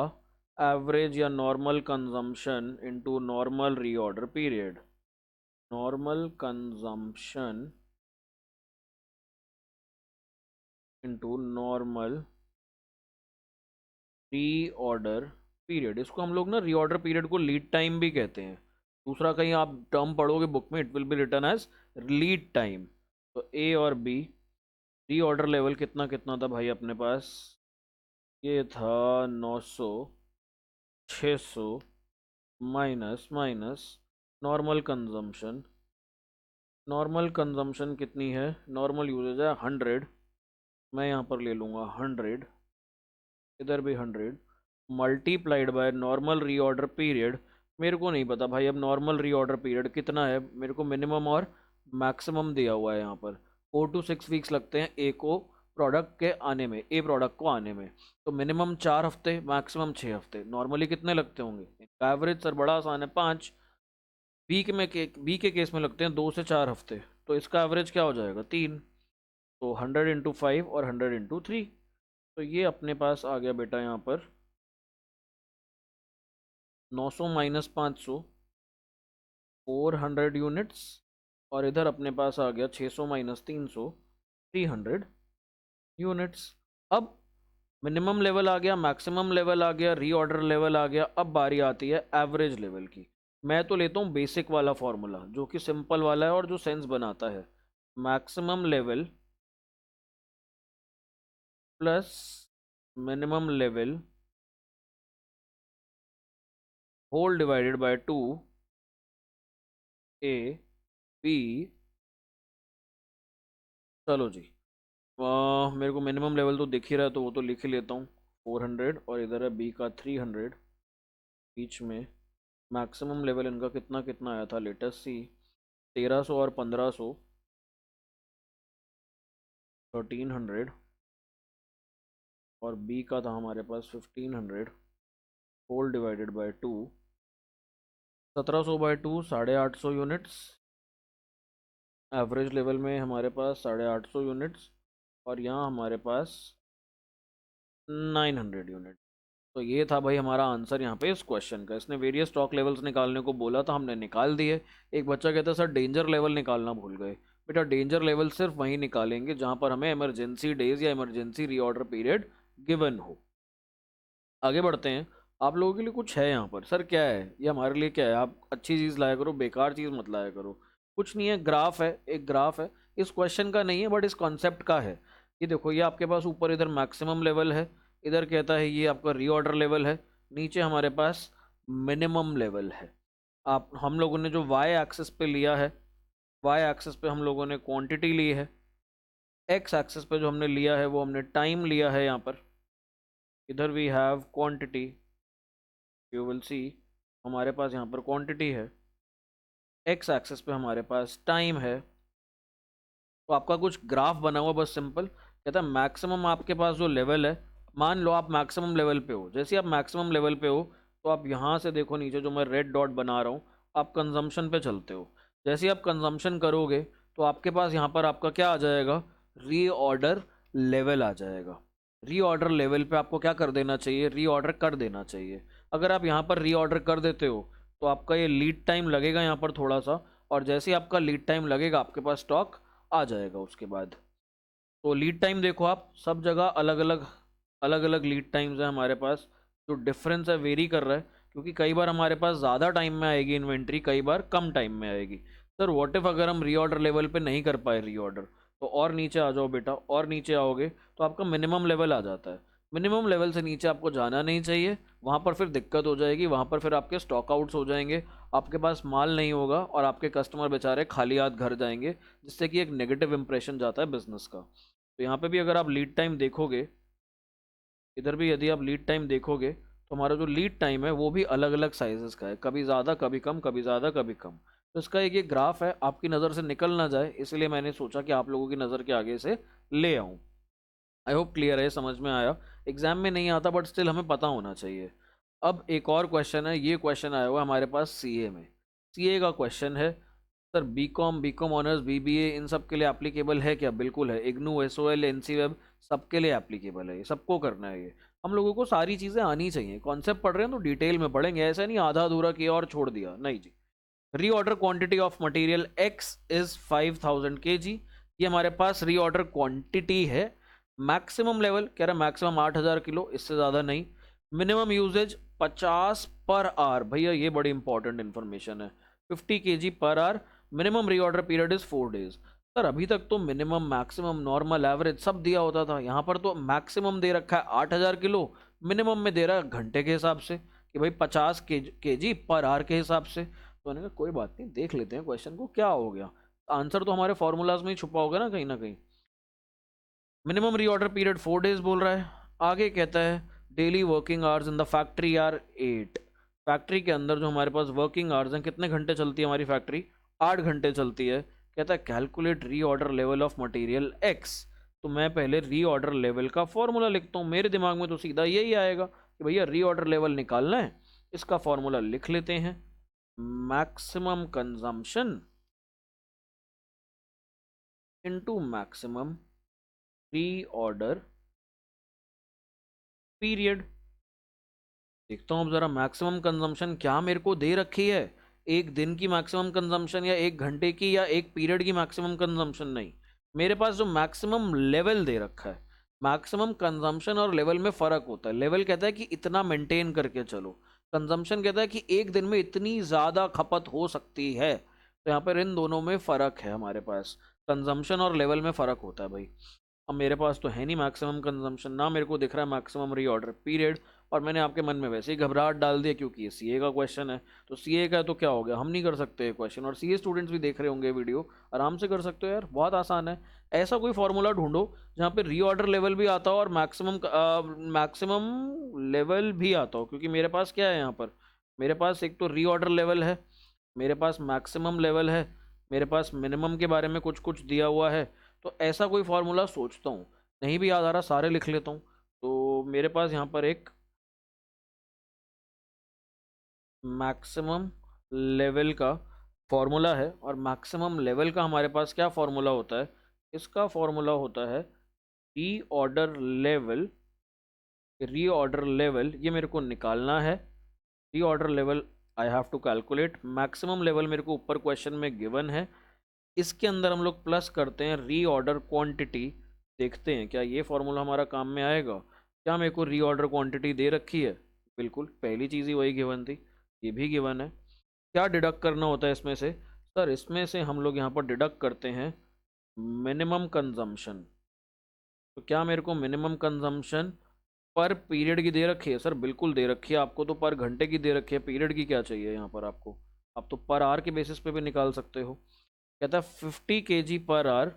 S1: एवरेज या normal consumption into normal reorder period. Normal consumption into normal reorder period. इसको हम लोग ना रीऑर्डर पीरियड को लीड टाइम भी कहते हैं। दूसरा कहीं आप टर्म पढ़ोगे बुक में, it will be written as lead time. तो ए और बी रीऑर्डर लेवल कितना कितना था भाई अपने पास, ये था 900 600 minus minus normal consumption. Normal consumption कितनी है, नॉर्मल यूजेज है 100, मैं यहाँ पर ले लूँगा 100, इधर भी 100 multiplied by normal reorder period. मेरे को नहीं पता भाई अब नॉर्मल रीऑर्डर पीरियड कितना है, मेरे को मिनिमम और मैक्सिमम दिया हुआ है यहाँ पर। 4 to 6 वीक्स लगते हैं ए को प्रोडक्ट के आने में, ए प्रोडक्ट को आने में। तो मिनिमम 4 हफ्ते, मैक्सिमम 6 हफ्ते। नॉर्मली कितने लगते होंगे, एवरेज सर बड़ा आसान है 5। बी के केस में लगते हैं 2 से 4 हफ्ते, तो इसका एवरेज क्या हो जाएगा 3। तो 100 इंटू 5 और 100 इंटू 3। तो ये अपने पास आ गया बेटा यहाँ पर 900 माइनस 500 400 यूनिट्स, और इधर अपने पास आ गया 600 माइनस 300 300 यूनिट्स। अब मिनिमम लेवल आ गया, मैक्सिमम लेवल आ गया, रीऑर्डर लेवल आ गया। अब बारी आती है एवरेज लेवल की। मैं तो लेता हूँ बेसिक वाला फॉर्मूला जो कि सिंपल वाला है और जो सेंस बनाता है। Maximum level plus minimum level whole divided by 2 A B. चलो जी, मेरे को मिनिमम लेवल तो दिख ही रहा है तो वो तो लिख ही लेता हूँ 400, और इधर है बी का 300 बीच में। मैक्सिमम लेवल इनका कितना कितना आया था, लेटेस्ट सी 1300 और 1500 1300, और बी का था हमारे पास 1500 whole divided by 2। 1700 by 2 850 units. Average level में हमारे पास 850 यूनिट्स, और यहाँ हमारे पास 900 यूनिट। तो ये था भाई हमारा आंसर यहाँ पे इस क्वेश्चन का। इसने वेरियस स्टॉक लेवल्स निकालने को बोला था, हमने निकाल दिए। एक बच्चा कहता है सर डेंजर लेवल निकालना भूल गए। बेटा डेंजर लेवल सिर्फ वहीं निकालेंगे जहाँ पर हमें इमरजेंसी डेज या इमरजेंसी रीऑर्डर पीरियड गिवन हो। आगे बढ़ते हैं। आप लोगों के लिए कुछ है यहाँ पर, सर क्या है ये हमारे लिए, क्या है, आप अच्छी चीज़ लाया करो, बेकार चीज़ मत लाया करो। कुछ नहीं है, ग्राफ है, एक ग्राफ है। इस क्वेश्चन का नहीं है बट इस कॉन्सेप्ट का है। ये देखो, ये आपके पास ऊपर इधर मैक्सिमम लेवल है, इधर कहता है ये आपका रीऑर्डर लेवल है, नीचे हमारे पास मिनिमम लेवल है। आप हम लोगों ने जो वाई एक्सिस पे लिया है, वाई एक्सिस पे हम लोगों ने क्वांटिटी ली है, एक्स एक्सिस पे जो हमने लिया है वो हमने टाइम लिया है। यहाँ पर इधर we have quantity, you will see हमारे पास यहाँ पर क्वांटिटी है, एक्स एक्सिस पे हमारे पास टाइम है। तो आपका कुछ ग्राफ बना हुआ बस सिंपल, कहता है मैक्सिमम आपके पास जो लेवल है, मान लो आप मैक्सिमम लेवल पे हो, जैसे आप मैक्सिमम लेवल पे हो तो आप यहाँ से देखो नीचे जो मैं रेड डॉट बना रहा हूँ, आप कंजम्पशन पे चलते हो। जैसे आप कंजम्पशन करोगे तो आपके पास यहाँ पर आपका क्या आ जाएगा, रीऑर्डर लेवल आ जाएगा। रीऑर्डर लेवल पे आपको क्या कर देना चाहिए, रीऑर्डर कर देना चाहिए। अगर आप यहाँ पर रीऑर्डर कर देते हो तो आपका ये लीड टाइम लगेगा यहाँ पर थोड़ा सा, और जैसे ही आपका लीड टाइम लगेगा आपके पास स्टॉक आ जाएगा उसके बाद। तो लीड टाइम देखो आप, सब जगह अलग अलग लीड टाइम्स है हमारे पास। जो डिफरेंस है वेरी कर रहा है, क्योंकि कई बार हमारे पास ज़्यादा टाइम में आएगी इन्वेंट्री, कई बार कम टाइम में आएगी। सर व्हाट इफ अगर हम रीऑर्डर लेवल पे नहीं कर पाए रीऑर्डर, तो और नीचे आ जाओ बेटा, और नीचे आओगे तो आपका मिनिमम लेवल आ जाता है। मिनिमम लेवल से नीचे आपको जाना नहीं चाहिए, वहाँ पर फिर दिक्कत हो जाएगी, वहाँ पर फिर आपके स्टॉक आउट्स हो जाएंगे, आपके पास माल नहीं होगा और आपके कस्टमर बेचारे खाली हाथ घर जाएंगे, जिससे कि एक नेगेटिव इंप्रेशन जाता है बिजनेस का। तो यहाँ पे भी अगर आप लीड टाइम देखोगे, इधर भी यदि आप लीड टाइम देखोगे, तो हमारा जो लीड टाइम है वो भी अलग अलग साइजेस का है, कभी ज़्यादा कभी कम, कभी ज़्यादा कभी कम। तो इसका एक ये ग्राफ है, आपकी नज़र से निकल ना जाए, इसलिए मैंने सोचा कि आप लोगों की नज़र के आगे से ले आऊँ। आई होप क्लियर है, समझ में आया। एग्जाम में नहीं आता बट स्टिल हमें पता होना चाहिए। अब एक और क्वेश्चन है, ये क्वेश्चन आया हुआ है हमारे पास सीए में। सीए का क्वेश्चन है, सर बीकॉम ऑनर्स बीबीए इन सब के लिए एप्लीकेबल है क्या? बिल्कुल है, इग्नू एसओएल एनसी वेब सबके लिए एप्लीकेबल है, ये सबको करना है। ये हम लोगों को सारी चीज़ें आनी चाहिए, कॉन्सेप्ट पढ़ रहे हैं तो डिटेल में पढ़ेंगे, ऐसा नहीं आधा अधूरा किया और छोड़ दिया, नहीं जी। Reorder quantity of material X is 5000 kg, ये हमारे पास रीऑर्डर क्वांटिटी है। मैक्सिमम लेवल कह रहा है मैक्सिमम 8000 किलो, इससे ज़्यादा नहीं। मिनिमम यूजेज 50 पर आवर, भैया ये बड़ी इंपॉर्टेंट इन्फॉर्मेशन है। 50 kg per hour, minimum reorder period is 4 days। Sir अभी तक तो मिनिमम मैक्सिमम नॉर्मल एवरेज सब दिया होता था, यहाँ पर तो मैक्सिमम दे रखा है 8000 किलो, मिनिमम में दे रहा है घंटे के हिसाब से कि भाई 50 kg पर आवर के हिसाब से। तो मैंने कहा कोई बात नहीं, देख लेते हैं क्वेश्चन को क्या हो गया, आंसर तो हमारे फॉर्मूलाज में ही छुपा होगा ना कहीं ना कहीं। मिनिमम रीऑर्डर पीरियड 4 days बोल रहा है। आगे कहता है daily working hours in the factory are 8। Factory के अंदर जो हमारे पास वर्किंग आवर्स हैं, कितने घंटे चलती है हमारी फैक्ट्री? 8 घंटे चलती है। कहता है calculate reorder level of material x. तो मैं पहले रीऑर्डर लेवल का फॉर्मूला लिखता हूँ, मेरे दिमाग में तो सीधा यही आएगा कि भैया रीऑर्डर लेवल निकालना है। इसका फॉर्मूला लिख लेते हैं, maximum consumption into maximum reorder period. देखता हूँ अब जरा मैक्सिमम कंजम्पशन क्या मेरे को दे रखी है, एक दिन की मैक्सिमम कंजम्पशन या एक घंटे की या एक पीरियड की मैक्सिमम कंजम्पशन? नहीं, मेरे पास जो मैक्सिमम लेवल दे रखा है। मैक्सिमम कंजम्पशन और लेवल में फ़र्क होता है। लेवल कहता है कि इतना मेंटेन करके चलो, कंजम्पशन कहता है कि एक दिन में इतनी ज़्यादा खपत हो सकती है। तो यहाँ पर इन दोनों में फ़र्क है, हमारे पास कंजम्पशन और लेवल में फ़र्क होता है भाई। अब मेरे पास तो है नहीं मैक्सिमम कंजम्पशन, ना मेरे को दिख रहा है मैक्सिमम रीऑर्डर पीरियड, और मैंने आपके मन में वैसे ही घबराहट डाल दिया क्योंकि ये सीए का क्वेश्चन है। तो सीए का तो क्या हो गया, हम नहीं कर सकते क्वेश्चन, और सीए स्टूडेंट्स भी देख रहे होंगे वीडियो, आराम से कर सकते हो यार, बहुत आसान है। ऐसा कोई फॉर्मूला ढूंढो जहाँ पे रीऑर्डर लेवल भी आता हो और मैक्सिमम लेवल भी आता हो, क्योंकि मेरे पास क्या है यहाँ पर, मेरे पास एक तो रीऑर्डर लेवल है, मेरे पास मैक्सिमम लेवल है, मेरे पास मिनिमम के बारे में कुछ कुछ दिया हुआ है। तो ऐसा कोई फार्मूला सोचता हूँ, नहीं भी याद आ रहा सारे लिख लेता हूँ। तो मेरे पास यहाँ पर एक मैक्सिमम लेवल का फॉर्मूला है, और मैक्सिमम लेवल का हमारे पास क्या फॉर्मूला होता है? इसका फॉर्मूला होता है रीऑर्डर लेवल। रीऑर्डर लेवल ये मेरे को निकालना है। Reorder level I have to calculate, maximum level मेरे को ऊपर क्वेश्चन में गिवन है, इसके अंदर हम लोग प्लस करते हैं रीऑर्डर क्वांटिटी। देखते हैं क्या ये फॉर्मूला हमारा काम में आएगा। क्या मेरे को रीऑर्डर क्वांटिटी दे रखी है? बिल्कुल, पहली चीज़ ही वही गिवन थी, ये भी गिवन है। क्या डिडक्ट करना होता है इसमें से? सर इसमें से हम लोग यहाँ पर डिडक्ट करते हैं मिनिमम कंजम्पशन। तो क्या मेरे को मिनिमम कंजम्पशन पर पीरियड की दे रखी है? सर बिल्कुल दे रखी है, आपको तो पर घंटे की दे रखी है, पीरियड की क्या चाहिए यहाँ पर आपको? आप तो पर आवर के बेसिस पे भी निकाल सकते हो। कहता है 50 kg पर आवर,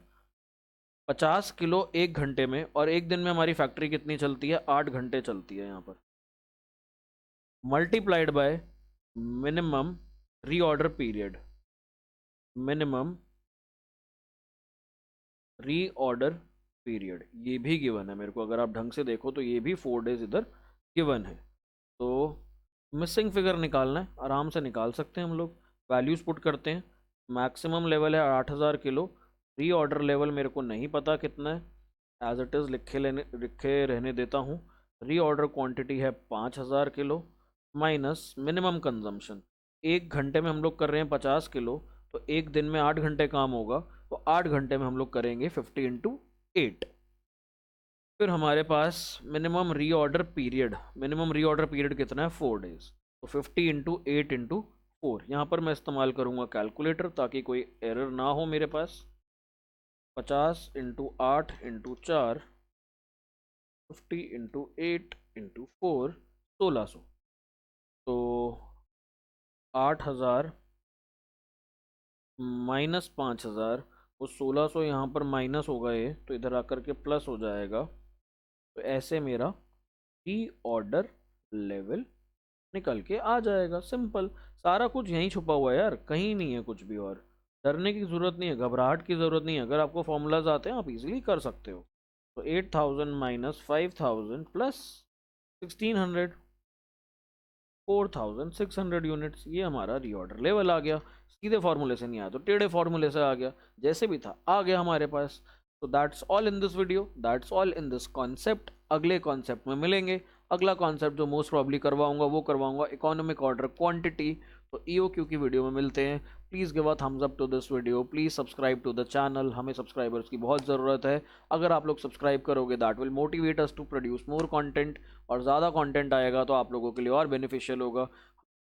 S1: 50 किलो एक घंटे में, और एक दिन में हमारी फैक्ट्री कितनी चलती है? 8 घंटे चलती है यहाँ पर, multiplied by minimum reorder period. Minimum reorder period ये भी गिवन है मेरे को, अगर आप ढंग से देखो तो ये भी 4 days इधर गिवन है। तो मिसिंग फिगर निकालना है, आराम से निकाल सकते हैं हम लोग। वैल्यूज़ पुट करते हैं, मैक्सिमम लेवल है 8000 किलो, रीऑर्डर लेवल मेरे को नहीं पता कितना है, एज इट इज़ लिखे रहने देता हूँ। रीऑर्डर क्वांटिटी है 5000 किलो, माइनस मिनिमम कंजम्पशन, एक घंटे में हम लोग कर रहे हैं 50 किलो, तो एक दिन में 8 घंटे काम होगा, तो 8 घंटे में हम लोग करेंगे 50 × 8। फिर हमारे पास मिनिमम रीऑर्डर पीरियड, कितना है 4 डेज। तो 50 इंटू 8 इंटू 4, यहाँ पर मैं इस्तेमाल करूँगा कैलकुलेटर ताकि कोई एरर ना हो मेरे पास। 50 इंटू 8 इंटू 4, 50 इंटू 8 इंटू 4, 1600। तो 8000 माइनस 5000, वो 1600 यहाँ पर माइनस होगा ये, तो इधर आकर के प्लस हो जाएगा। तो ऐसे मेरा री ऑर्डर लेवल निकल के आ जाएगा। सिंपल, सारा कुछ यहीं छुपा हुआ है यार, कहीं नहीं है कुछ भी। और डरने की ज़रूरत नहीं है, घबराहट की ज़रूरत नहीं है। अगर आपको फॉर्मूलाज आते हैं आप इजीली कर सकते हो। तो 8000 माइनस 5000 प्लस 1600, 4600 यूनिट्स, ये हमारा रीऑर्डर लेवल आ गया। सीधे फॉर्मूले से नहीं आया तो टेढ़े फॉर्मूले से आ गया, जैसे भी था आ गया हमारे पास। तो that's all in this video, that's all in this concept. अगले कॉन्सेप्ट में मिलेंगे। अगला कॉन्सेप्ट जो मोस्ट प्रॉब्ली करवाऊंगा वो करवाऊंगा इकोनॉमिक ऑर्डर क्वांटिटी। तो ईओक्यू की वीडियो में मिलते हैं। Please give a thumbs up to this video, please subscribe to the channel. हमें सब्सक्राइबर्स की बहुत ज़रूरत है। अगर आप लोग सब्सक्राइब करोगे that will motivate us to produce more content, और ज़्यादा कंटेंट आएगा तो आप लोगों के लिए और बेनिफिशियल होगा।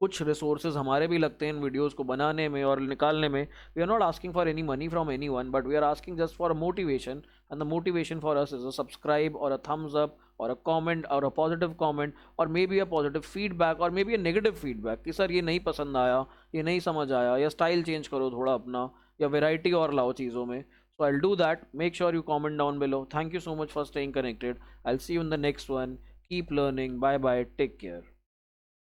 S1: कुछ रिसोर्सेज हमारे भी लगते हैं इन वीडियोस को बनाने में और निकालने में। We are not asking for any money from anyone, but we are asking just for motivation, and the motivation for us is a subscribe और अ थम्स अप और अ कमेंट और अ positive comment, और may be a positive feedback और may be a negative feedback कि sir ये नहीं पसंद आया, ये नहीं समझ आया, या स्टाइल चेंज करो थोड़ा अपना, या वेराइटी और लाओ चीज़ों में। So I'll do that. Make sure you comment down below. Thank you so much for staying connected. I'll see you in the next one. Keep learning. Bye bye. Take care.